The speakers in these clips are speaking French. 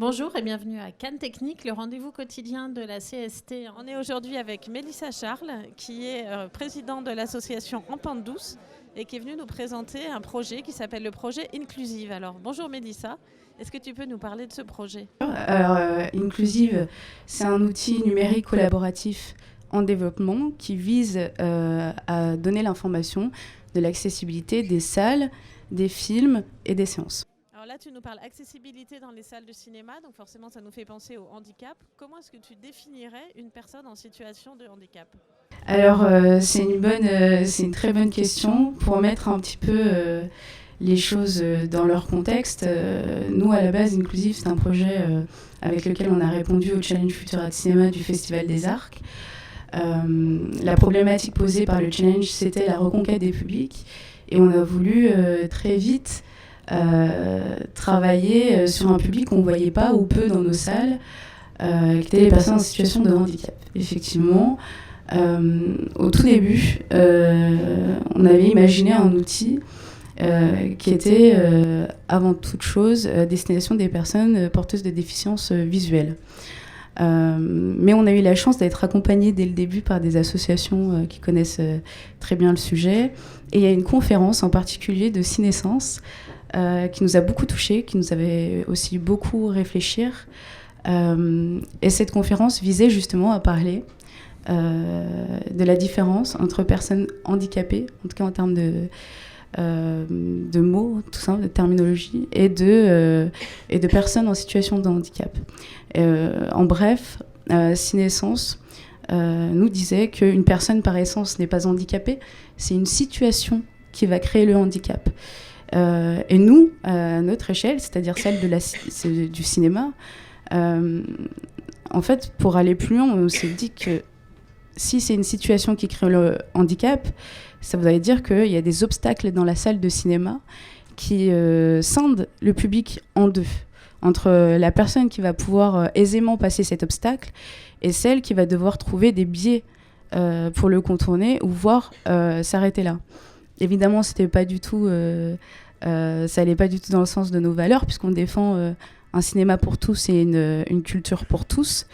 Bonjour et bienvenue à Cannes Technique, le rendez-vous quotidien de la CST. On est aujourd'hui avec Mélissa Charles, qui est présidente de l'association En Pente Douce et qui est venue nous présenter un projet qui s'appelle le projet Inclusive. Alors bonjour Mélissa, est-ce que tu peux nous parler de ce projet ? Inclusive, c'est un outil numérique collaboratif en développement qui vise à donner l'information de l'accessibilité des salles, des films et des séances. Alors là, tu nous parles accessibilité dans les salles de cinéma, donc forcément ça nous fait penser au handicap. Comment est-ce que tu définirais une personne en situation de handicap ? Alors, c'est une très bonne question pour mettre un petit peu les choses dans leur contexte. Nous, à la base, Inclusive, c'est un projet avec lequel on a répondu au Challenge Futura de Cinéma du Festival des Arcs. La problématique posée par le challenge, c'était la reconquête des publics. Et on a voulu très vite travailler sur un public qu'on ne voyait pas ou peu dans nos salles, qui étaient les personnes en situation de handicap. Effectivement, au tout début, on avait imaginé un outil qui était avant toute chose destination des personnes porteuses de déficiences visuelles. Mais on a eu la chance d'être accompagnés dès le début par des associations qui connaissent très bien le sujet. Et il y a une conférence en particulier de Cinescence qui nous a beaucoup touchés, qui nous avait aussi beaucoup réfléchir. Et cette conférence visait justement à parler de la différence entre personnes handicapées, en tout cas en termes de mots, tout ça, de terminologie, et de personnes en situation de handicap. En bref, Cinescence nous disait qu'une personne par essence n'est pas handicapée, c'est une situation qui va créer le handicap. Et nous, à notre échelle, c'est-à-dire celle du cinéma, en fait, pour aller plus loin, on s'est dit que si c'est une situation qui crée le handicap, ça voudrait dire qu'il y a des obstacles dans la salle de cinéma qui scindent le public en deux, entre la personne qui va pouvoir aisément passer cet obstacle et celle qui va devoir trouver des biais pour le contourner ou voire s'arrêter là. Évidemment, ça n'allait pas du tout dans le sens de nos valeurs, puisqu'on défend un cinéma pour tous et une culture pour tous.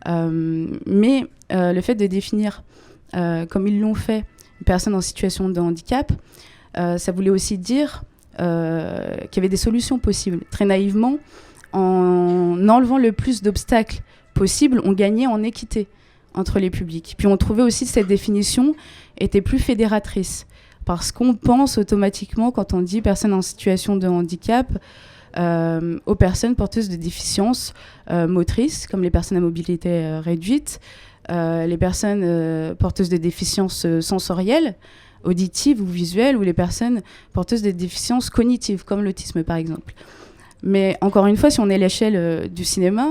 Mais le fait de définir, comme ils l'ont fait, une personne en situation de handicap, ça voulait aussi dire qu'il y avait des solutions possibles. Très naïvement, en enlevant le plus d'obstacles possibles, on gagnait en équité entre les publics. Puis on trouvait aussi que cette définition était plus fédératrice. Parce qu'on pense automatiquement, quand on dit personnes en situation de handicap, aux personnes porteuses de déficiences motrices, comme les personnes à mobilité réduite, les personnes porteuses de déficiences sensorielles, auditives ou visuelles, ou les personnes porteuses de déficiences cognitives, comme l'autisme par exemple. Mais encore une fois, si on est à l'échelle du cinéma,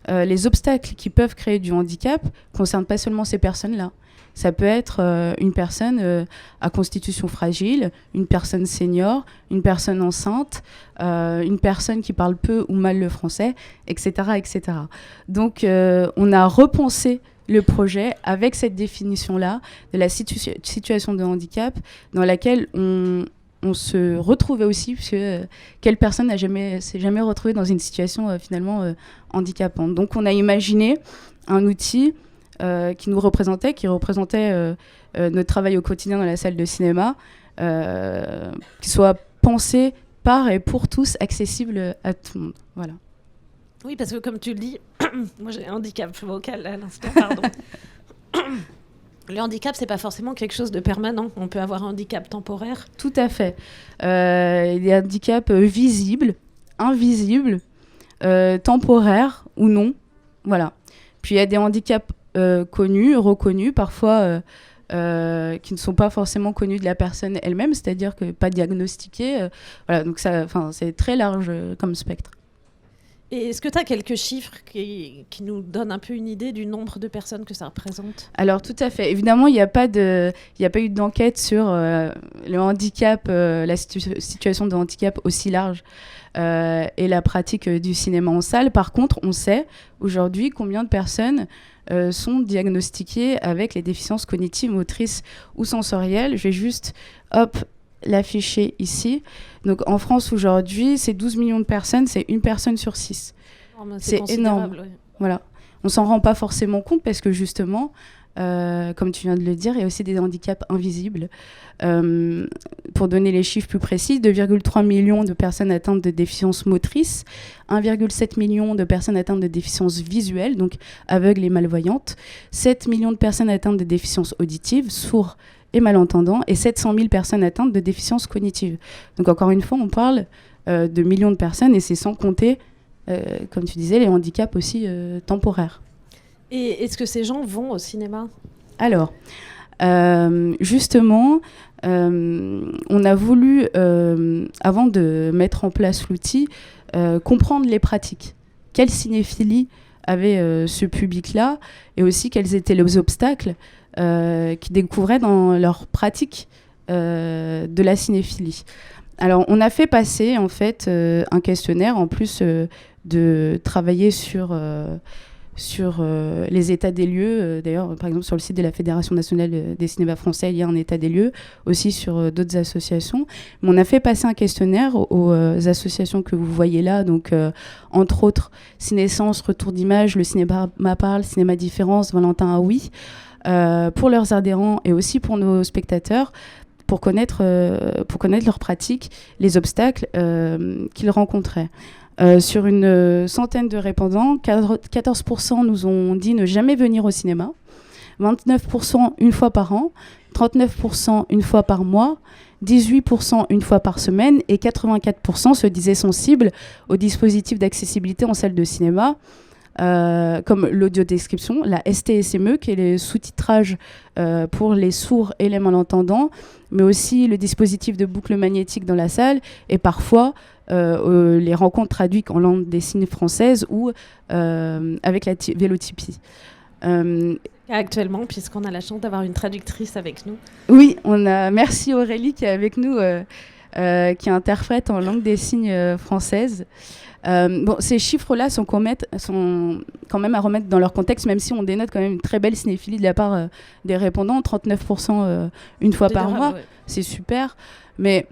les obstacles qui peuvent créer du handicap ne concernent pas seulement ces personnes-là. Ça peut être une personne à constitution fragile, une personne senior, une personne enceinte, une personne qui parle peu ou mal le français, etc. etc. Donc, on a repensé le projet avec cette définition-là de la situation de handicap dans laquelle on se retrouvait aussi, puisque quelle personne s'est jamais retrouvée dans une situation finalement handicapante. Donc, on a imaginé un outil qui nous représentait, notre travail au quotidien dans la salle de cinéma, qui soit pensé par et pour tous, accessible à tout le monde. Voilà. Oui, parce que comme tu le dis, moi j'ai un handicap vocal à l'instant, pardon. Le handicap, c'est pas forcément quelque chose de permanent. On peut avoir un handicap temporaire. Tout à fait. Il y a des handicaps visibles, invisibles, temporaires ou non. Voilà. Puis il y a des handicaps connus, reconnus, parfois qui ne sont pas forcément connus de la personne elle-même, c'est-à-dire que pas diagnostiqués. Voilà, donc c'est très large comme spectre. Et est-ce que tu as quelques chiffres qui nous donnent un peu une idée du nombre de personnes que ça représente ? Alors tout à fait. Évidemment, il n'y a pas eu d'enquête sur le handicap, la situation de handicap aussi large et la pratique du cinéma en salle. Par contre, on sait aujourd'hui combien de personnes sont diagnostiquées avec les déficiences cognitives, motrices ou sensorielles. Je vais juste, l'afficher ici. Donc en France aujourd'hui, c'est 12 millions de personnes, c'est une personne sur 6. C'est énorme. Ouais. Voilà. On s'en rend pas forcément compte parce que justement, comme tu viens de le dire, il y a aussi des handicaps invisibles. Pour donner les chiffres plus précis, 2,3 millions de personnes atteintes de déficience motrice, 1,7 million de personnes atteintes de déficience visuelle, donc aveugles et malvoyantes, 7 millions de personnes atteintes de déficience auditive, sourds et malentendants, et 700 000 personnes atteintes de déficience cognitive. Donc encore une fois, on parle de millions de personnes et c'est sans compter, comme tu disais, les handicaps aussi temporaires. Et est-ce que ces gens vont au cinéma ? Alors, justement, on a voulu, avant de mettre en place l'outil, comprendre les pratiques. Quelle cinéphilie avait ce public-là et aussi quels étaient les obstacles qu'ils découvraient dans leur pratique de la cinéphilie. Alors, on a fait passer en fait un questionnaire en plus de travailler sur les états des lieux. D'ailleurs, par exemple, sur le site de la Fédération nationale des cinémas français, il y a un état des lieux, aussi sur d'autres associations. Mais on a fait passer un questionnaire aux associations que vous voyez là, donc entre autres Ciné-Sens, Retour d'Image, le Cinéma Parle, Cinéma Différence, Valentin Aoui, pour leurs adhérents et aussi pour nos spectateurs, pour connaître leurs pratiques, les obstacles qu'ils rencontraient. Sur une centaine de répondants, 14% nous ont dit ne jamais venir au cinéma, 29% une fois par an, 39% une fois par mois, 18% une fois par semaine et 84% se disaient sensibles aux dispositifs d'accessibilité en salle de cinéma, comme l'audiodescription, la STSME, qui est le sous-titrage pour les sourds et les malentendants, mais aussi le dispositif de boucle magnétique dans la salle et parfois les rencontres traduites en langue des signes française ou avec la vélotypie. Actuellement, puisqu'on a la chance d'avoir une traductrice avec nous. Oui, merci Aurélie qui est avec nous, qui interprète en langue des signes française. Ces chiffres-là sont quand même à remettre dans leur contexte, même si on dénote quand même une très belle cinéphilie de la part des répondants, 39% une fois par mois, ouais. C'est super, mais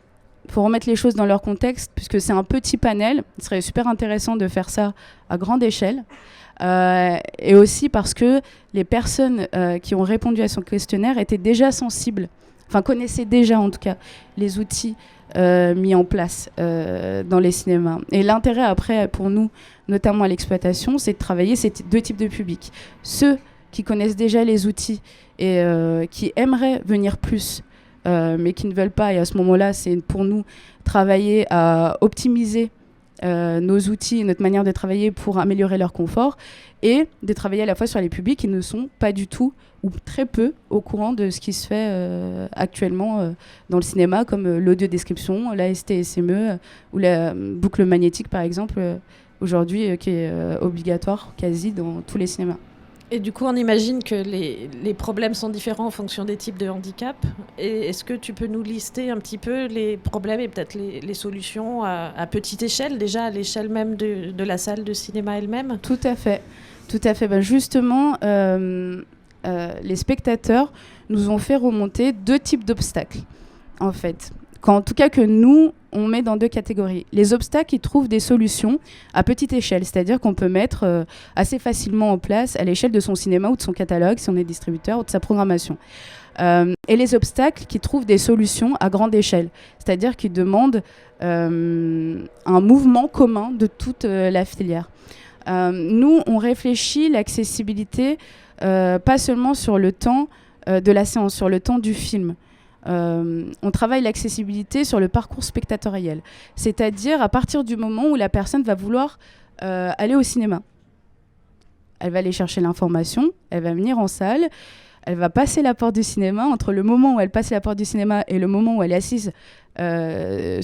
il faut remettre les choses dans leur contexte, puisque c'est un petit panel, il serait super intéressant de faire ça à grande échelle, et aussi parce que les personnes qui ont répondu à son questionnaire étaient déjà sensibles, enfin connaissaient déjà en tout cas les outils mis en place dans les cinémas. Et l'intérêt après pour nous, notamment à l'exploitation, c'est de travailler ces deux types de publics. Ceux qui connaissent déjà les outils et qui aimeraient venir plus, mais qui ne veulent pas. Et à ce moment-là, c'est pour nous travailler à optimiser nos outils et notre manière de travailler pour améliorer leur confort et de travailler à la fois sur les publics qui ne sont pas du tout ou très peu au courant de ce qui se fait actuellement dans le cinéma, comme l'audiodescription, la STSME ou la boucle magnétique par exemple, aujourd'hui qui est obligatoire quasi dans tous les cinémas. Et du coup, on imagine que les problèmes sont différents en fonction des types de handicap. Et est-ce que tu peux nous lister un petit peu les problèmes et peut-être les solutions à petite échelle, déjà à l'échelle même de la salle de cinéma elle-même ? Tout à fait. Justement, les spectateurs nous ont fait remonter deux types d'obstacles, en fait. En tout cas que nous, on met dans deux catégories. Les obstacles, ils trouvent des solutions à petite échelle, c'est-à-dire qu'on peut mettre assez facilement en place à l'échelle de son cinéma ou de son catalogue, si on est distributeur, ou de sa programmation. Et les obstacles qui trouvent des solutions à grande échelle, c'est-à-dire qui demandent un mouvement commun de toute la filière. Nous, on réfléchit l'accessibilité pas seulement sur le temps de la séance, sur le temps du film. On travaille l'accessibilité sur le parcours spectatoriel, c'est-à-dire à partir du moment où la personne va vouloir aller au cinéma. Elle va aller chercher l'information, elle va venir en salle, elle va passer la porte du cinéma. Entre le moment où elle passe la porte du cinéma et le moment où elle est assise dans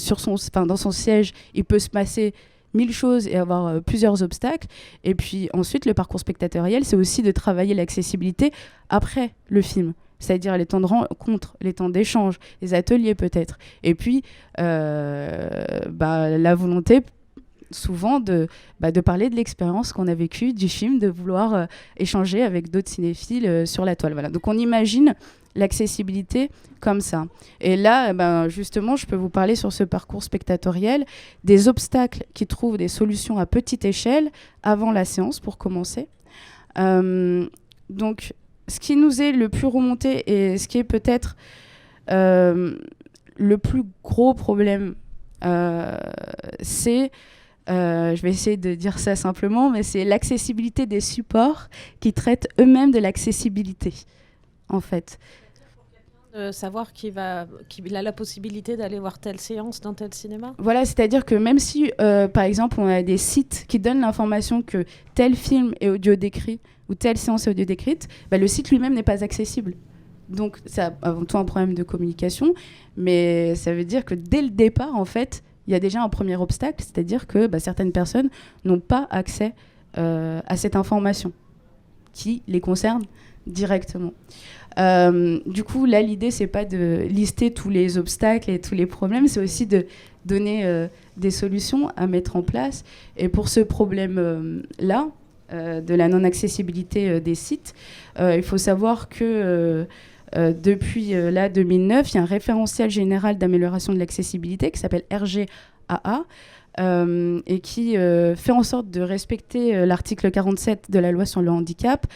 son siège, il peut se passer 1000 choses et avoir plusieurs obstacles. Et puis ensuite, le parcours spectatoriel, c'est aussi de travailler l'accessibilité après le film. C'est-à-dire les temps de rencontre, les temps d'échange, les ateliers peut-être. Et puis, la volonté souvent de parler de l'expérience qu'on a vécue du film, de vouloir échanger avec d'autres cinéphiles sur la toile. Voilà. Donc on imagine l'accessibilité comme ça. Et là, justement, je peux vous parler sur ce parcours spectatoriel des obstacles qui trouvent des solutions à petite échelle avant la séance, pour commencer. Donc, ce qui nous est le plus remonté et ce qui est peut-être le plus gros problème, c'est, je vais essayer de dire ça simplement, mais c'est l'accessibilité des supports qui traitent eux-mêmes de l'accessibilité, en fait. De savoir qu'il a la possibilité d'aller voir telle séance dans tel cinéma. Voilà, c'est-à-dire que même si, par exemple, on a des sites qui donnent l'information que tel film est audio décrit ou telle séance est audio décrite, le site lui-même n'est pas accessible. Donc, c'est avant tout un problème de communication, mais ça veut dire que dès le départ, en fait, il y a déjà un premier obstacle, c'est-à-dire que certaines personnes n'ont pas accès à cette information qui les concerne directement. Du coup, là, l'idée, c'est pas de lister tous les obstacles et tous les problèmes, c'est aussi de donner des solutions à mettre en place. Et pour ce problème-là, de la non-accessibilité des sites, il faut savoir que depuis 2009, il y a un référentiel général d'amélioration de l'accessibilité qui s'appelle RGAA, et qui fait en sorte de respecter l'article 47 de la loi sur le handicap.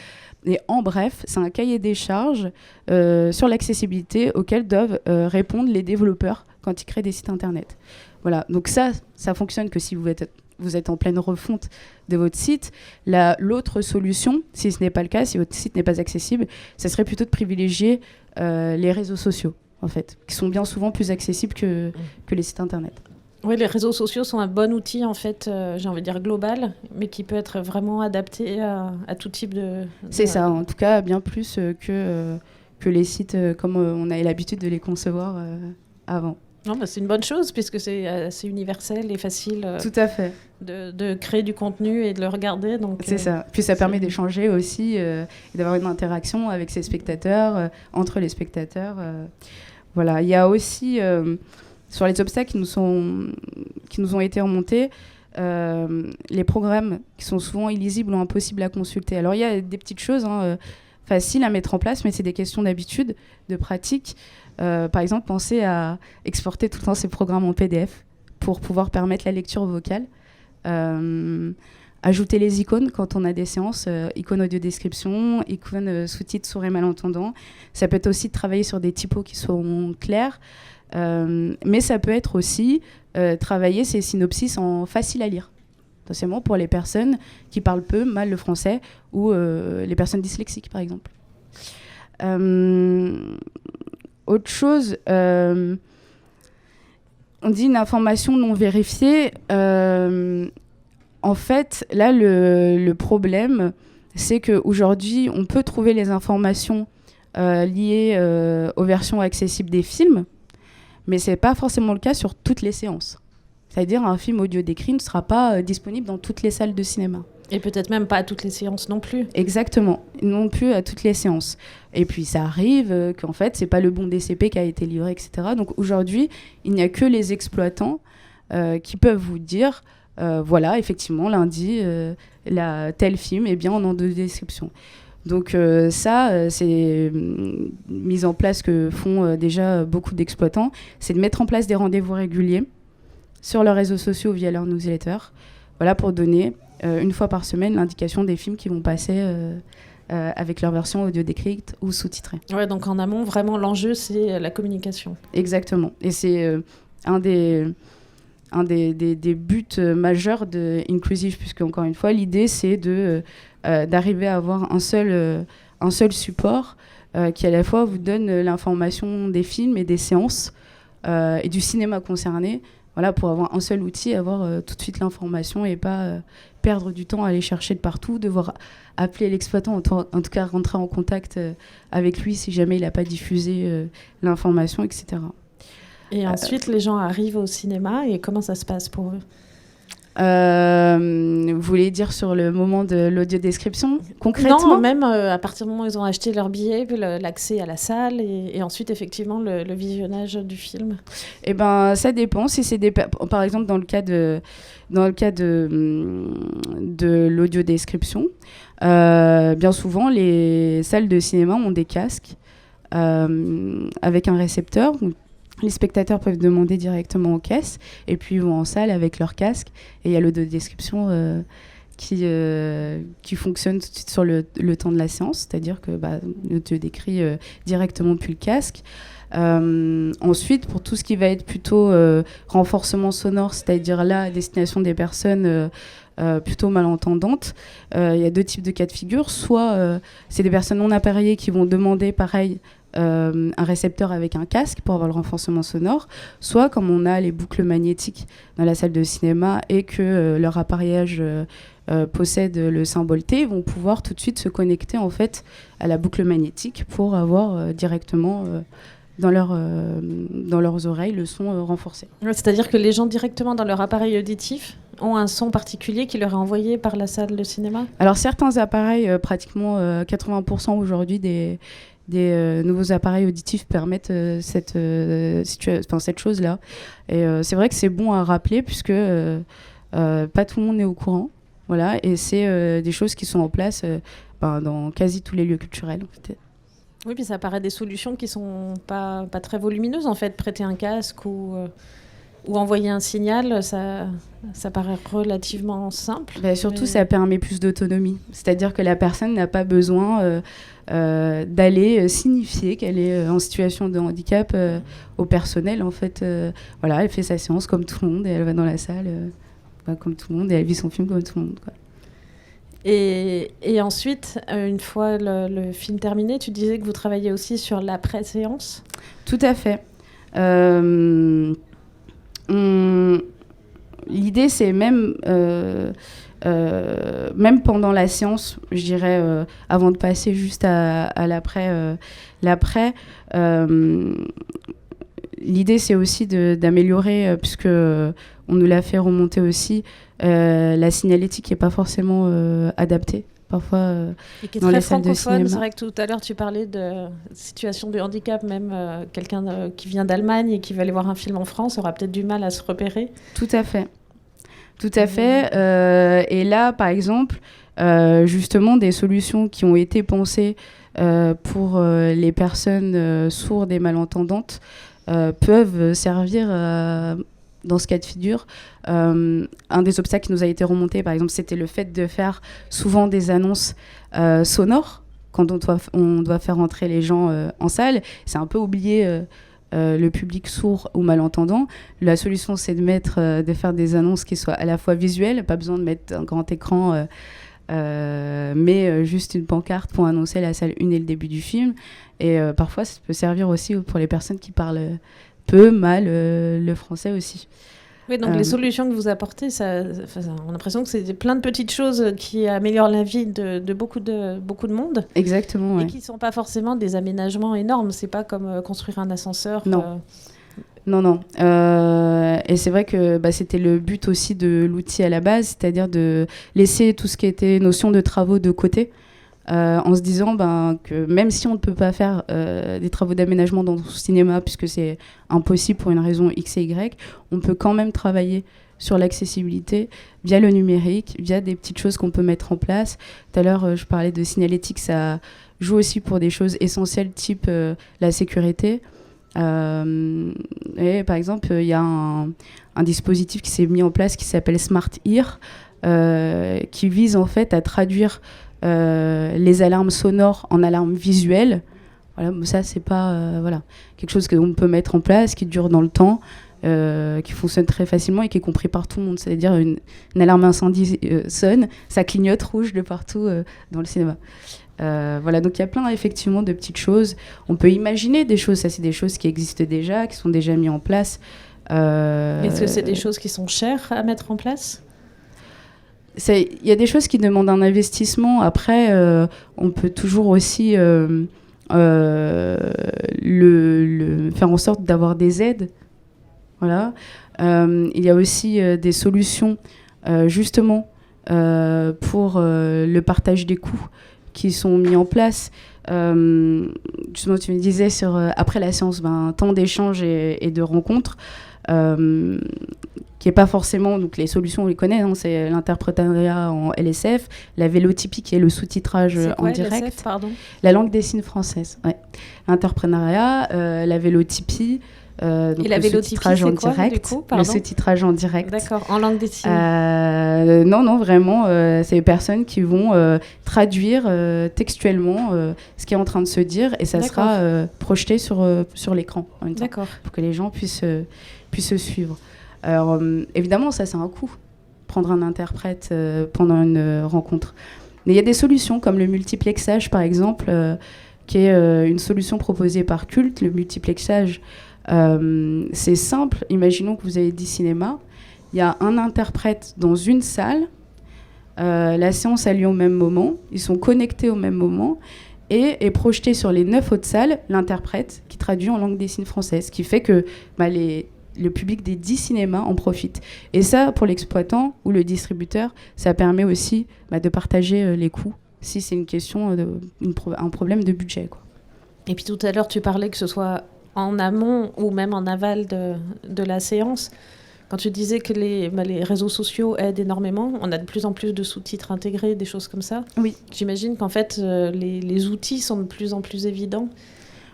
Et en bref, c'est un cahier des charges sur l'accessibilité auquel doivent répondre les développeurs quand ils créent des sites internet. Voilà, donc ça fonctionne que si vous êtes en pleine refonte de votre site. L'autre solution, si ce n'est pas le cas, si votre site n'est pas accessible, ça serait plutôt de privilégier les réseaux sociaux, en fait, qui sont bien souvent plus accessibles que les sites internet. Oui, les réseaux sociaux sont un bon outil, en fait, j'ai envie de dire global, mais qui peut être vraiment adapté à tout type de... C'est ça, en tout cas, bien plus que les sites comme on avait l'habitude de les concevoir avant. Non, c'est une bonne chose, puisque c'est assez universel et facile tout à fait. De créer du contenu et de le regarder. Donc, c'est ça. Puis ça permet d'échanger aussi et d'avoir une interaction avec ses spectateurs, entre les spectateurs. Voilà. Il y a aussi... sur les obstacles qui nous ont été remontés, les programmes qui sont souvent illisibles ou impossibles à consulter. Alors, il y a des petites choses faciles à mettre en place, mais c'est des questions d'habitude, de pratique. Par exemple, pensez à exporter tout le temps ces programmes en PDF pour pouvoir permettre la lecture vocale. Ajouter les icônes quand on a des séances, icônes audio description, icônes sous-titres sourds et malentendants. Ça peut être aussi de travailler sur des typos qui sont clairs. Mais ça peut être aussi travailler ces synopsis en facile à lire, essentiellement pour les personnes qui parlent peu, mal le français ou les personnes dyslexiques, par exemple. Autre chose, on dit une information non vérifiée. En fait, là, le problème, c'est qu'aujourd'hui, on peut trouver les informations liées aux versions accessibles des films, mais ce n'est pas forcément le cas sur toutes les séances. C'est-à-dire un film audio décrit ne sera pas disponible dans toutes les salles de cinéma. Et peut-être même pas à toutes les séances non plus. Exactement, non plus à toutes les séances. Et puis ça arrive qu'en fait, ce n'est pas le bon DCP qui a été livré, etc. Donc aujourd'hui, il n'y a que les exploitants qui peuvent vous dire, voilà, effectivement, lundi, tel film est bien en description. Donc ça, c'est une mise en place que font déjà beaucoup d'exploitants, c'est de mettre en place des rendez-vous réguliers sur leurs réseaux sociaux via leur newsletter, voilà, pour donner une fois par semaine l'indication des films qui vont passer avec leur version audio décrite ou sous-titrée. Ouais, donc en amont, vraiment, l'enjeu, c'est la communication. Exactement. Et c'est un des buts majeurs de Inclusive, puisque, encore une fois, l'idée, c'est d'arriver à avoir un seul support qui, à la fois, vous donne l'information des films et des séances et du cinéma concerné, voilà, pour avoir un seul outil, avoir tout de suite l'information et pas perdre du temps à aller chercher de partout, devoir appeler l'exploitant, en tout cas rentrer en contact avec lui si jamais il n'a pas diffusé l'information, etc. Et ensuite, les gens arrivent au cinéma et comment ça se passe pour eux ? Vous voulez dire sur le moment de l'audiodescription, concrètement? Non, même à partir du moment où ils ont acheté leur billet, puis l'accès à la salle et ensuite effectivement le visionnage du film. Eh ben, ça dépend. Si c'est par exemple dans le cas de l'audiodescription, bien souvent les salles de cinéma ont des casques avec un récepteur. Les spectateurs peuvent demander directement aux caisses et puis ils vont en salle avec leur casque et il y a l'audiodescription qui fonctionne tout de suite sur le temps de la séance, c'est-à-dire que l'audio décrit directement depuis le casque. Ensuite, pour tout ce qui va être plutôt renforcement sonore, c'est-à-dire là, à destination des personnes plutôt malentendantes, il y a deux types de cas de figure. Soit c'est des personnes non appareillées qui vont demander pareil un récepteur avec un casque pour avoir le renforcement sonore, soit comme on a les boucles magnétiques dans la salle de cinéma et que leur appareillage possède le symbole T, ils vont pouvoir tout de suite se connecter en fait à la boucle magnétique pour avoir directement dans leurs oreilles le son renforcé. C'est-à-dire que les gens directement dans leur appareil auditif ont un son particulier qui leur est envoyé par la salle de cinéma? Alors certains appareils, pratiquement 80% aujourd'hui des nouveaux appareils auditifs permettent cette chose-là. Et c'est vrai que c'est bon à rappeler puisque pas tout le monde est au courant. Voilà, et c'est des choses qui sont en place dans quasi tous les lieux culturels. En fait. Oui, puis ça paraît des solutions qui sont pas très volumineuses en fait. Prêter un casque ou envoyer un signal, ça paraît relativement simple. Surtout, ça permet plus d'autonomie. C'est-à-dire que la personne n'a pas besoin d'aller signifier qu'elle est en situation de handicap au personnel. En fait, voilà, elle fait sa séance comme tout le monde et elle va dans la salle comme tout le monde et elle vit son film comme tout le monde, quoi. Et ensuite, une fois le film terminé, tu disais que vous travaillez aussi sur l'après-séance? Tout à fait. L'idée, c'est même pendant la séance, je dirais, avant de passer juste à l'après, l'idée, c'est aussi d'améliorer, puisque on nous l'a fait remonter aussi, la signalétique qui n'est pas forcément adaptée. Parfois, et qui est dans très les salles de cinéma. C'est vrai que tout à l'heure, tu parlais de situation de handicap. Même quelqu'un qui vient d'Allemagne et qui va aller voir un film en France aura peut-être du mal à se repérer. Tout à fait. Tout à fait. Et là, par exemple, justement, des solutions qui ont été pensées pour les personnes sourdes et malentendantes peuvent servir dans ce cas de figure. Un des obstacles qui nous a été remonté, par exemple, c'était le fait de faire souvent des annonces sonores quand on doit faire entrer les gens en salle. C'est un peu oublié le public sourd ou malentendant. La solution, c'est de faire des annonces qui soient à la fois visuelles, pas besoin de mettre un grand écran, mais juste une pancarte pour annoncer la salle 1 et le début du film. Et parfois, ça peut servir aussi pour les personnes qui parlent peu, mal le français aussi. Oui, donc les solutions que vous apportez, on a l'impression que c'est plein de petites choses qui améliorent la vie de beaucoup de monde. Exactement, et qui ne sont pas forcément des aménagements énormes. C'est pas comme construire un ascenseur. Non. Non. Et c'est vrai que c'était le but aussi de l'outil à la base, c'est-à-dire de laisser tout ce qui était notion de travaux de côté, en se disant que même si on ne peut pas faire des travaux d'aménagement dans le cinéma, puisque c'est impossible pour une raison X et Y, on peut quand même travailler sur l'accessibilité via le numérique, via des petites choses qu'on peut mettre en place. Tout à l'heure, je parlais de signalétique, ça joue aussi pour des choses essentielles type la sécurité. Et par exemple, il y a un dispositif qui s'est mis en place qui s'appelle Smart Ear, qui vise en fait à traduire les alarmes sonores en alarmes visuelles. Voilà, ça c'est pas quelque chose qu'on peut mettre en place, qui dure dans le temps, qui fonctionne très facilement et qui est compris par tout le monde. C'est-à-dire une alarme incendie sonne, ça clignote rouge de partout dans le cinéma. Donc il y a plein effectivement de petites choses. On peut imaginer des choses, ça c'est des choses qui existent déjà, qui sont déjà mises en place. Est-ce que c'est des choses qui sont chères à mettre en place ? Il y a des choses qui demandent un investissement. Après, on peut toujours aussi faire en sorte d'avoir des aides. Voilà. Il y a aussi des solutions justement pour le partage des coûts qui sont mis en place. Justement, tu me disais après la séance, temps d'échanges et de rencontres, qui n'est pas forcément, donc les solutions on les connaît, hein, c'est l'interprétariat en LSF, la vélotypie qui est le sous-titrage en direct, LSF, pardon. La langue des signes française, ouais. L'interprénariat, la vélotypie, donc et la vélotypie, c'est quoi, du coup, le sous-titrage en direct. D'accord, en langue des signes. Non, vraiment, c'est les personnes qui vont traduire textuellement ce qui est en train de se dire et ça sera projeté sur l'écran en même temps, pour que les gens puissent suivre. Alors, évidemment, ça, c'est un coût, prendre un interprète pendant une rencontre. Mais il y a des solutions, comme le multiplexage, par exemple, qui est une solution proposée par Culte. Le multiplexage, c'est simple. Imaginons que vous avez 10 cinémas. Il y a un interprète dans une salle. La séance a lieu au même moment. Ils sont connectés au même moment. Et est projeté sur les 9 autres salles, l'interprète qui traduit en langue des signes française. Ce qui fait que le public des 10 cinémas en profite. Et ça, pour l'exploitant ou le distributeur, ça permet aussi de partager les coûts, si c'est une question, un problème de budget, quoi. Et puis tout à l'heure, tu parlais que ce soit en amont ou même en aval de la séance. Quand tu disais que les réseaux sociaux aident énormément, on a de plus en plus de sous-titres intégrés, des choses comme ça. Oui. J'imagine qu'en fait, les outils sont de plus en plus évidents.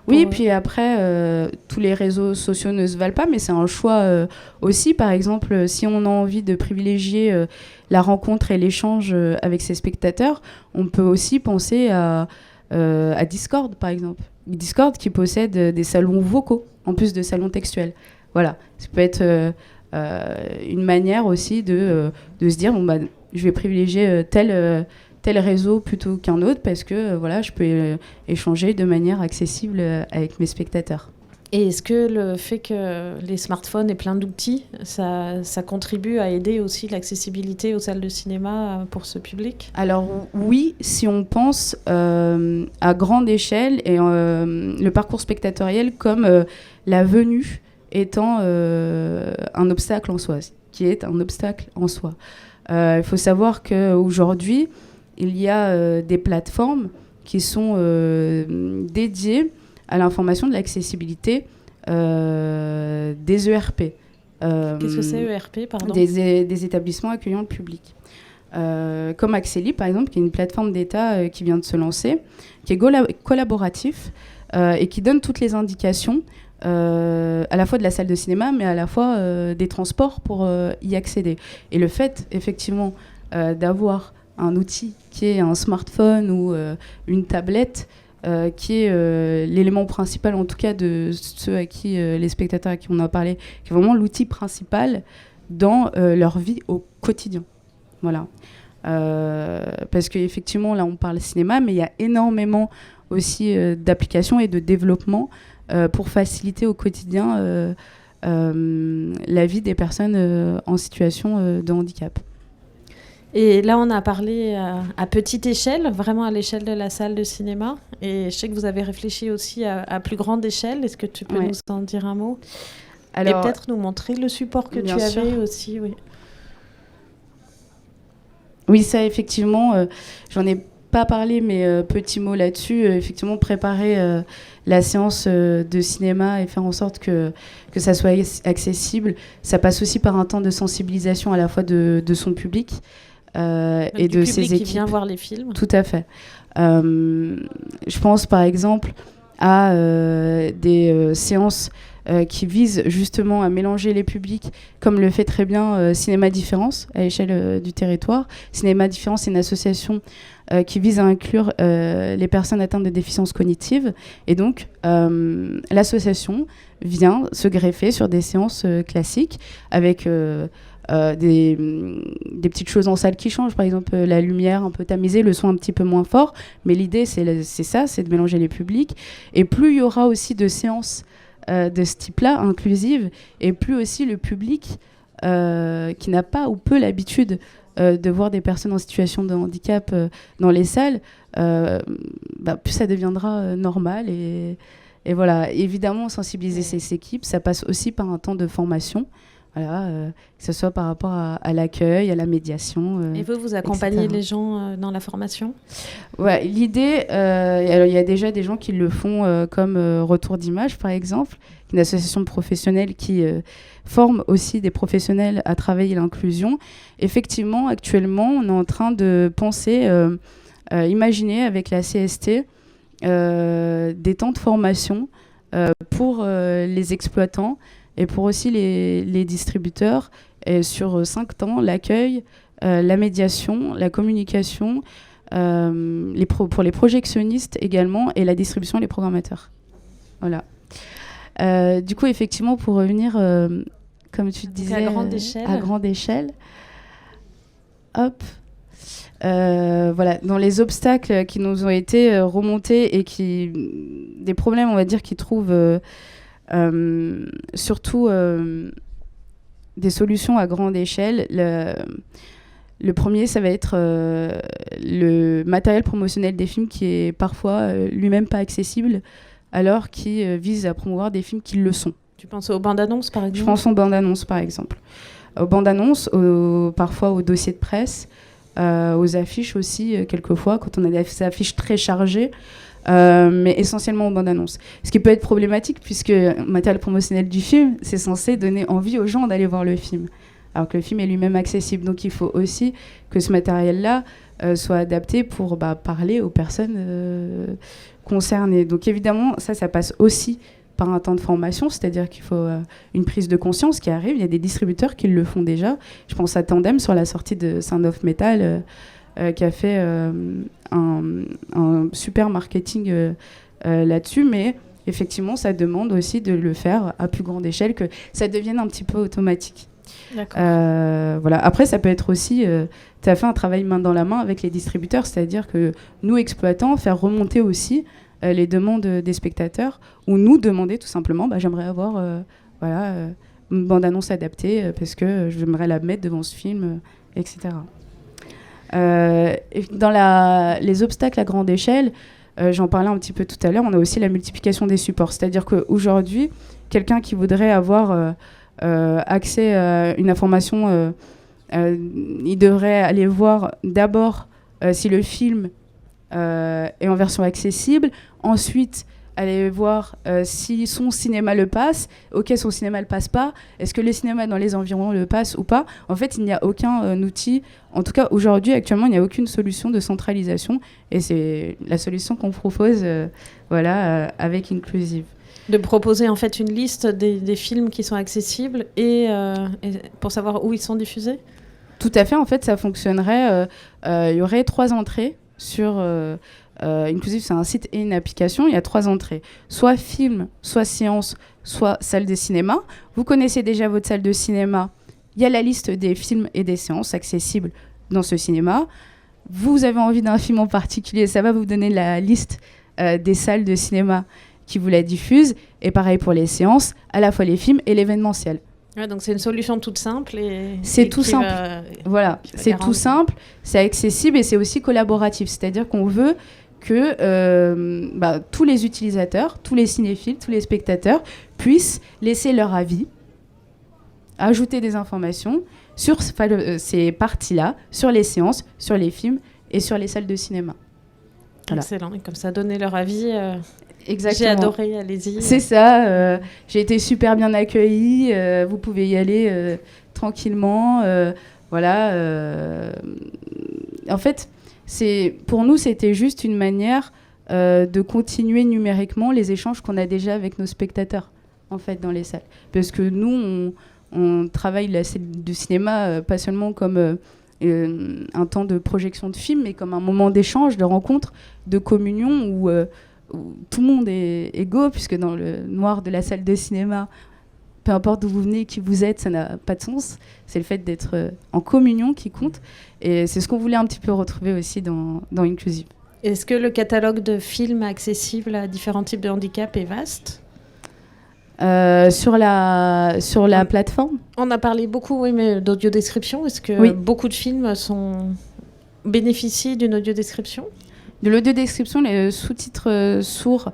Oui, puis après, tous les réseaux sociaux ne se valent pas, mais c'est un choix aussi. Par exemple, si on a envie de privilégier la rencontre et l'échange avec ses spectateurs, on peut aussi penser à Discord, par exemple. Discord qui possède des salons vocaux, en plus de salons textuels. Voilà, ça peut être une manière aussi de se dire, je vais privilégier tel réseau plutôt qu'un autre parce que je peux échanger de manière accessible avec mes spectateurs. Et est-ce que le fait que les smartphones aient plein d'outils, ça contribue à aider aussi l'accessibilité aux salles de cinéma pour ce public ? Alors oui, si on pense à grande échelle et le parcours spectatoriel comme la venue étant un obstacle en soi, qui est un obstacle en soi. Il faut savoir qu'aujourd'hui, il y a des plateformes qui sont dédiées à l'information de l'accessibilité des ERP. Qu'est-ce que c'est ERP, pardon ? Des établissements accueillant le public. Comme Acceli, par exemple, qui est une plateforme d'État qui vient de se lancer, qui est collaboratif et qui donne toutes les indications à la fois de la salle de cinéma, mais à la fois des transports pour y accéder. Et le fait, effectivement, d'avoir un outil qui est un smartphone ou une tablette, qui est l'élément principal, en tout cas de ceux à qui, les spectateurs à qui on a parlé, qui est vraiment l'outil principal dans leur vie au quotidien. Voilà. Parce qu'effectivement, là, on parle cinéma, mais il y a énormément aussi d'applications et de développement pour faciliter au quotidien la vie des personnes en situation de handicap. Et là, on a parlé à petite échelle, vraiment à l'échelle de la salle de cinéma. Et je sais que vous avez réfléchi aussi à plus grande échelle. Est-ce que tu peux nous en dire un mot ? Alors, et peut-être nous montrer le support que tu avais aussi. Oui, ça, effectivement, j'en ai pas parlé, mais petit mot là-dessus. Effectivement, préparer la séance de cinéma et faire en sorte que ça soit accessible, ça passe aussi par un temps de sensibilisation à la fois de son public, et de ses équipes. Qui vient voir les films. Tout à fait. Je pense par exemple à des séances qui visent justement à mélanger les publics, comme le fait très bien Cinéma Différence à l'échelle du territoire. Cinéma Différence, c'est une association qui vise à inclure les personnes atteintes de déficiences cognitives. Et donc, l'association vient se greffer sur des séances classiques avec des petites choses en salle qui changent, par exemple la lumière un peu tamisée, le son un petit peu moins fort, mais l'idée c'est de mélanger les publics, et plus il y aura aussi de séances de ce type-là, inclusives, et plus aussi le public qui n'a pas ou peu l'habitude de voir des personnes en situation de handicap dans les salles, plus ça deviendra normal, et voilà. Évidemment, sensibiliser ces équipes, ça passe aussi par un temps de formation Voilà, que ce soit par rapport à l'accueil, à la médiation. Et vous accompagnez les gens dans la formation ? Ouais, l'idée, alors il y a déjà des gens qui le font comme Retour d'Image, par exemple, une association professionnelle qui forme aussi des professionnels à travailler l'inclusion. Effectivement, actuellement, on est en train de penser, imaginer avec la CST des temps de formation pour les exploitants et pour aussi les distributeurs, et sur 5 temps, l'accueil, la médiation, la communication, pour les projectionnistes également, et la distribution et les programmateurs. Voilà. Du coup, effectivement, pour revenir, comme tu disais, à grande échelle, hop. Voilà, dans les obstacles qui nous ont été remontés et des problèmes, on va dire, qui trouvent surtout des solutions à grande échelle. Le premier, ça va être le matériel promotionnel des films qui est parfois lui-même pas accessible, alors qui vise à promouvoir des films qui le sont. Tu penses aux bandes annonces, par exemple ? Je pense aux bandes annonces, par exemple. Aux bandes annonces, parfois aux dossiers de presse, aux affiches aussi, quelquefois, quand on a des affiches très chargées, mais essentiellement aux bandes annonces. Ce qui peut être problématique, puisque le matériel promotionnel du film, c'est censé donner envie aux gens d'aller voir le film, alors que le film est lui-même accessible. Donc il faut aussi que ce matériel-là soit adapté pour parler aux personnes concernées. Donc évidemment, ça passe aussi par un temps de formation, c'est-à-dire qu'il faut une prise de conscience qui arrive. Il y a des distributeurs qui le font déjà. Je pense à Tandem sur la sortie de Sound of Metal, qui a fait un super marketing là-dessus, mais effectivement, ça demande aussi de le faire à plus grande échelle, que ça devienne un petit peu automatique. Voilà. Après, ça peut être aussi, tu as fait un travail main dans la main avec les distributeurs, c'est-à-dire que nous, exploitants, faire remonter aussi les demandes des spectateurs, ou nous demander tout simplement, j'aimerais avoir une bande-annonce adaptée parce que j'aimerais la mettre devant ce film, etc. Dans les obstacles à grande échelle, j'en parlais un petit peu tout à l'heure, on a aussi la multiplication des supports. C'est-à-dire qu'aujourd'hui, quelqu'un qui voudrait avoir accès à une information, il devrait aller voir d'abord si le film est en version accessible, ensuite aller voir si son cinéma le passe. Ok, son cinéma le passe pas. Est-ce que le cinéma dans les environs le passe ou pas ? En fait, il n'y a aucun outil. En tout cas, aujourd'hui, actuellement, il n'y a aucune solution de centralisation. Et c'est la solution qu'on propose avec Inclusive. De proposer en fait une liste des films qui sont accessibles et pour savoir où ils sont diffusés ? Tout à fait. En fait, ça fonctionnerait. Il y aurait 3 entrées sur... Inclusive, c'est un site et une application. Il y a 3 entrées. Soit film, soit séance, soit salle de cinéma. Vous connaissez déjà votre salle de cinéma. Il y a la liste des films et des séances accessibles dans ce cinéma. Vous avez envie d'un film en particulier, ça va vous donner la liste des salles de cinéma qui vous la diffusent. Et pareil pour les séances, à la fois les films et l'événementiel. Ouais, donc c'est une solution toute simple. C'est tout simple. Voilà, c'est tout simple, c'est accessible et c'est aussi collaboratif. C'est-à-dire qu'on veut que tous les utilisateurs, tous les cinéphiles, tous les spectateurs puissent laisser leur avis, ajouter des informations sur ces parties-là, sur les séances, sur les films et sur les salles de cinéma. Voilà. Excellent, et comme ça, donner leur avis. Exactement. J'ai adoré, allez-y. C'est ça, j'ai été super bien accueillie, vous pouvez y aller tranquillement. En fait, pour nous, c'était juste une manière de continuer numériquement les échanges qu'on a déjà avec nos spectateurs, en fait, dans les salles. Parce que nous, on travaille la scène du cinéma pas seulement comme un temps de projection de film, mais comme un moment d'échange, de rencontre, de communion où tout le monde est égaux, puisque dans le noir de la salle de cinéma, peu importe d'où vous venez, qui vous êtes, ça n'a pas de sens. C'est le fait d'être en communion qui compte. Et c'est ce qu'on voulait un petit peu retrouver aussi dans Inclusive. Est-ce que le catalogue de films accessibles à différents types de handicap est vaste ? Sur la plateforme ? On a parlé beaucoup, oui, mais d'audiodescription. Est-ce que beaucoup de films bénéficient d'une audiodescription ? De l'audiodescription, les sous-titres sourds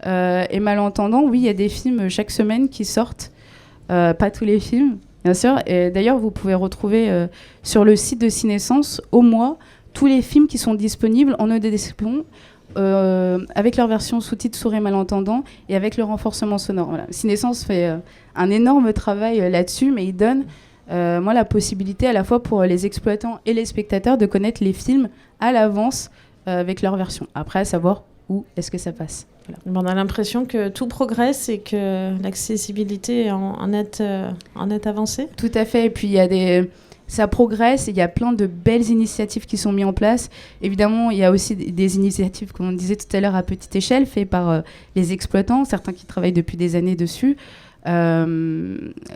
et malentendants, oui, il y a des films chaque semaine qui sortent. Pas tous les films, Bien sûr. Et d'ailleurs, vous pouvez retrouver sur le site de Cinescence au mois tous les films qui sont disponibles en audio description avec leur version sous-titres sourds et malentendants et avec le renforcement sonore. Voilà. Cinescence fait un énorme travail là-dessus, mais il donne la possibilité à la fois pour les exploitants et les spectateurs de connaître les films à l'avance avec leur version. Après, à savoir où est-ce que ça passe. Voilà. On a l'impression que tout progresse et que l'accessibilité en est avancée. Tout à fait. Et puis, ça progresse. Il y a plein de belles initiatives qui sont mises en place. Évidemment, il y a aussi des initiatives, comme on disait tout à l'heure, à petite échelle, faites par les exploitants, certains qui travaillent depuis des années dessus.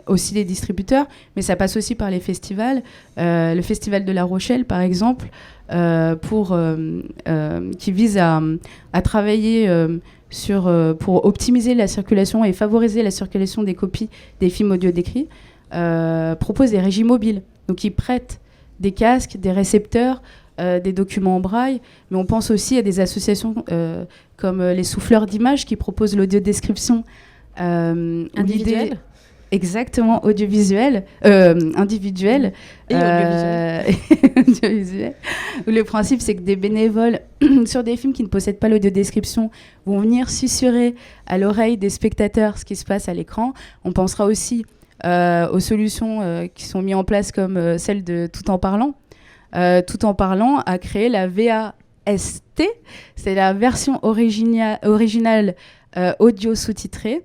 Aussi les distributeurs, mais ça passe aussi par les festivals. Le Festival de La Rochelle, par exemple, qui vise à travailler pour optimiser la circulation et favoriser la circulation des copies des films audio décrits, propose des régies mobiles. Donc, ils prêtent des casques, des récepteurs, des documents en braille, mais on pense aussi à des associations comme les souffleurs d'images qui proposent l'audiodescription individuel. Exactement, individuel et audiovisuel. Le principe, c'est que des bénévoles sur des films qui ne possèdent pas l'audiodescription vont venir susurrer à l'oreille des spectateurs ce qui se passe à l'écran. On pensera aussi aux solutions qui sont mises en place comme celle de Tout en parlant. Tout en parlant a créé la VAST, c'est la version originale audio sous-titrée.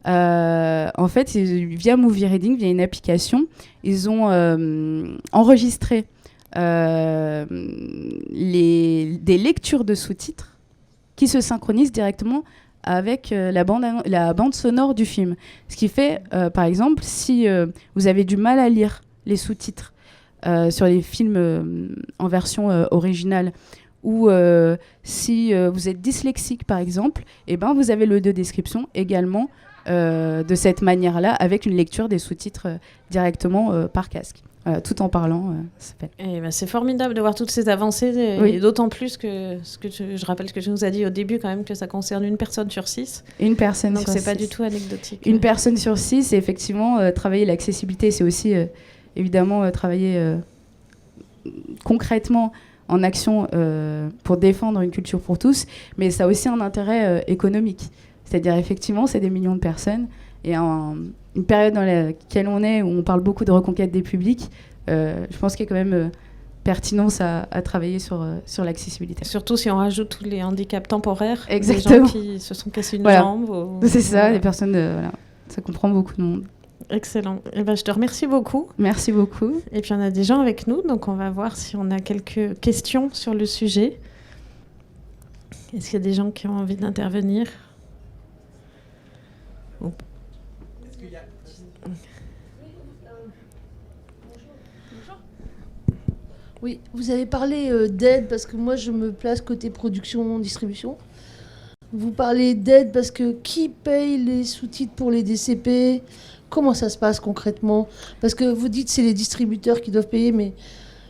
En fait, via Movie Reading, via une application, ils ont enregistré des lectures de sous-titres qui se synchronisent directement avec la bande sonore du film. Ce qui fait, par exemple, si vous avez du mal à lire les sous-titres sur les films en version originale, ou si vous êtes dyslexique, par exemple, vous avez l'audio-description également de cette manière-là, avec une lecture des sous-titres directement par casque. Tout en parlant, ça s'appelle. C'est formidable de voir toutes ces avancées, oui. Et d'autant plus que, je rappelle ce que tu nous as dit au début quand même, que ça concerne une personne sur 6. Une personne donc sur 6. Donc c'est pas du tout anecdotique. Une personne sur 6, et effectivement, travailler l'accessibilité, c'est aussi évidemment travailler concrètement en action pour défendre une culture pour tous, mais ça a aussi un intérêt économique. C'est-à-dire, effectivement, c'est des millions de personnes. Et une période dans laquelle on est, où on parle beaucoup de reconquête des publics, je pense qu'il y a quand même pertinence à travailler sur l'accessibilité. Surtout si on rajoute tous les handicaps temporaires. Exactement. Des gens qui se sont cassés une jambe. C'est ça, les personnes... ça comprend beaucoup de monde. Excellent. Je te remercie beaucoup. Merci beaucoup. Et puis, on a des gens avec nous, donc on va voir si on a quelques questions sur le sujet. Est-ce qu'il y a des gens qui ont envie d'intervenir ? Oui, vous avez parlé d'aide parce que moi je me place côté production, distribution. Vous parlez d'aide parce que qui paye les sous-titres pour les DCP ? Comment ça se passe concrètement ? Parce que vous dites que c'est les distributeurs qui doivent payer, mais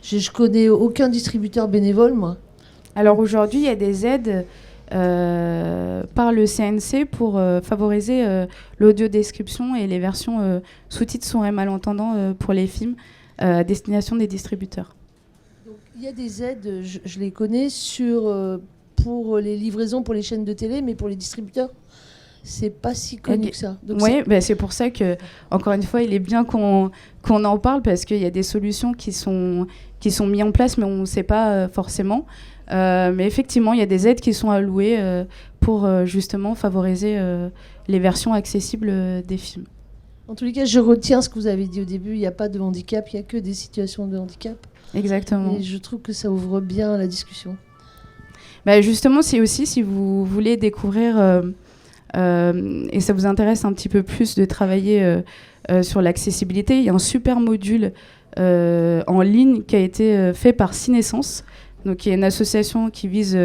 je connais aucun distributeur bénévole, moi. Alors aujourd'hui, il y a des aides par le CNC pour favoriser l'audio-description et les versions sous-titres sourds et malentendants pour les films à destination des distributeurs. Donc, il y a des aides, je les connais, pour les livraisons pour les chaînes de télé, mais pour les distributeurs, c'est pas si connu que ça. Oui, c'est pour ça que, encore une fois, il est bien qu'on en parle, parce qu'il y a des solutions qui sont mises en place, mais on ne sait pas forcément. Mais effectivement, il y a des aides qui sont allouées pour justement favoriser les versions accessibles des films. En tous les cas, je retiens ce que vous avez dit au début, il n'y a pas de handicap, il n'y a que des situations de handicap. Exactement. Et je trouve que ça ouvre bien la discussion. Justement, si vous voulez découvrir, et ça vous intéresse un petit peu plus de travailler sur l'accessibilité, il y a un super module en ligne qui a été fait par Cinescence, donc qui est une association qui vise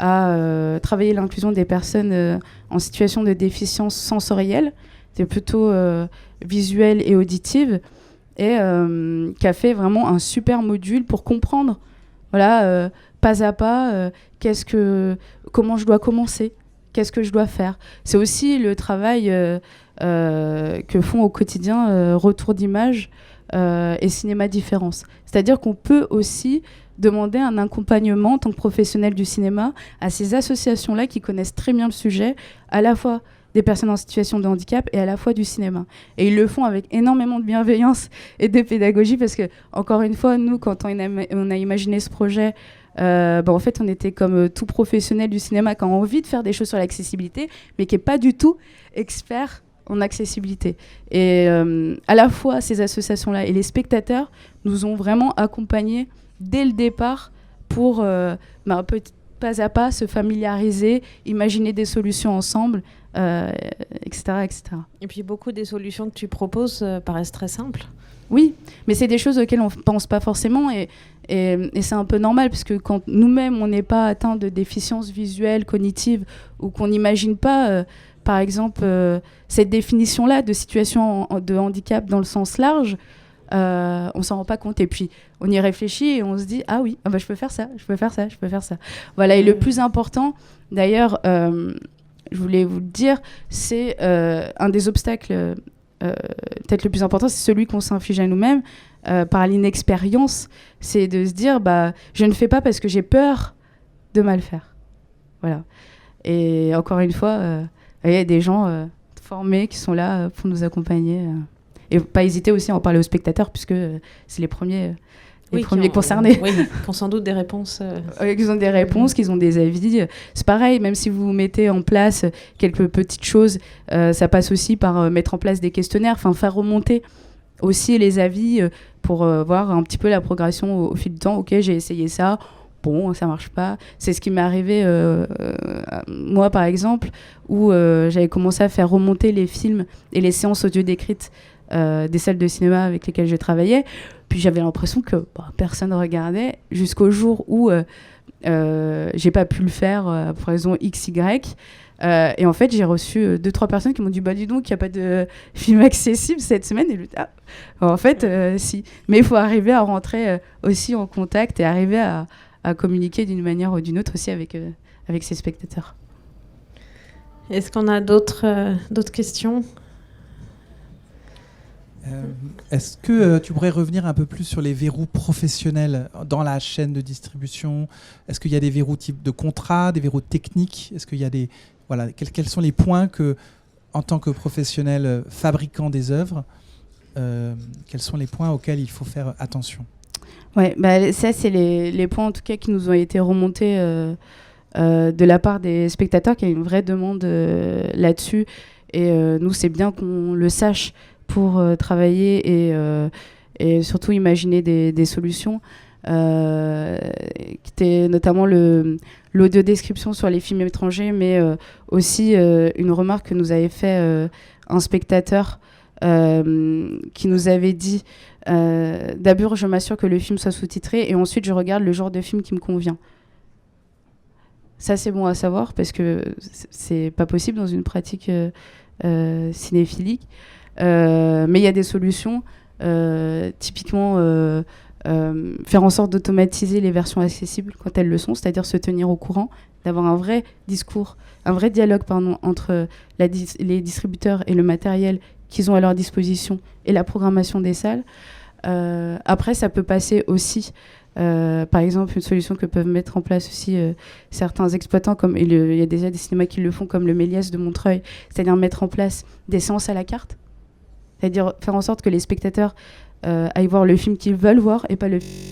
à travailler l'inclusion des personnes en situation de déficience sensorielle, c'est plutôt visuelle et auditive, et qui a fait vraiment un super module pour comprendre, pas à pas, comment je dois commencer, qu'est-ce que je dois faire. C'est aussi le travail que font au quotidien Retour d'Images et Cinéma Différence. C'est-à-dire qu'on peut aussi demander un accompagnement en tant que professionnel du cinéma à ces associations-là qui connaissent très bien le sujet, à la fois des personnes en situation de handicap et à la fois du cinéma. Et ils le font avec énormément de bienveillance et de pédagogie parce que, encore une fois, nous, quand on a imaginé ce projet, en fait, on était comme tout professionnel du cinéma qui a envie de faire des choses sur l'accessibilité, mais qui n'est pas du tout expert en accessibilité. Et à la fois, ces associations-là et les spectateurs nous ont vraiment accompagnés dès le départ pour, pas à pas, se familiariser, imaginer des solutions ensemble, etc., etc. Et puis, beaucoup des solutions que tu proposes paraissent très simples. Oui, mais c'est des choses auxquelles on ne pense pas forcément et c'est un peu normal parce que quand nous-mêmes, on n'est pas atteint de déficience visuelle, cognitive ou qu'on n'imagine pas, par exemple, cette définition-là de situation de handicap dans le sens large, on ne s'en rend pas compte. Et puis, on y réfléchit et on se dit « Ah oui, je peux faire ça, je peux faire ça, je peux faire ça. » Voilà, et le plus important, d'ailleurs, je voulais vous le dire, c'est un des obstacles... peut-être le plus important, c'est celui qu'on s'inflige à nous-mêmes par l'inexpérience, c'est de se dire je ne fais pas parce que j'ai peur de mal faire. Voilà. Et encore une fois, il y a des gens formés qui sont là pour nous accompagner. Et pas hésiter aussi à en parler aux spectateurs puisque c'est les premiers concernés. Oui, qui ont sans doute des réponses. Qu'ils ont des réponses, qu'ils ont des avis. C'est pareil, même si vous mettez en place quelques petites choses, ça passe aussi par mettre en place des questionnaires, faire remonter aussi les avis pour voir un petit peu la progression au fil du temps. Ok, j'ai essayé ça, bon, ça marche pas. C'est ce qui m'est arrivé, moi par exemple, où j'avais commencé à faire remonter les films et les séances audio décrites des salles de cinéma avec lesquelles je travaillais. Puis j'avais l'impression que personne ne regardait jusqu'au jour où j'ai pas pu le faire pour raison XY. Et en fait, j'ai reçu 2-3 personnes qui m'ont dit dis donc, il n'y a pas de film accessible cette semaine. Et en fait, si. Mais il faut arriver à rentrer aussi en contact et arriver à communiquer d'une manière ou d'une autre aussi avec ses spectateurs. Est-ce qu'on a d'autres questions ? Est-ce que tu pourrais revenir un peu plus sur les verrous professionnels dans la chaîne de distribution ? Est-ce qu'il y a des verrous type de contrat, des verrous techniques ? Est-ce qu'il y a des... Voilà, quels sont les points que, en tant que professionnel fabricant des œuvres, quels sont les points auxquels il faut faire attention ? Ouais, ça, c'est les points en tout cas qui nous ont été remontés de la part des spectateurs, qui a une vraie demande là-dessus. Et nous, c'est bien qu'on le sache pour travailler et surtout imaginer des solutions. Qui était notamment l'audio-description sur les films étrangers, mais aussi une remarque que nous avait fait un spectateur qui nous avait dit d'abord je m'assure que le film soit sous-titré et ensuite je regarde le genre de film qui me convient. Ça c'est bon à savoir parce que c'est pas possible dans une pratique cinéphilique, mais il y a des solutions, typiquement faire en sorte d'automatiser les versions accessibles quand elles le sont, c'est-à-dire se tenir au courant, d'avoir un vrai discours, un vrai dialogue entre les distributeurs et le matériel qu'ils ont à leur disposition et la programmation des salles. Après, ça peut passer aussi, par exemple, une solution que peuvent mettre en place aussi certains exploitants, comme il y a déjà des cinémas qui le font, comme le Méliès de Montreuil, c'est-à-dire mettre en place des séances à la carte, c'est-à-dire faire en sorte que les spectateurs aillent voir le film qu'ils veulent voir et pas le film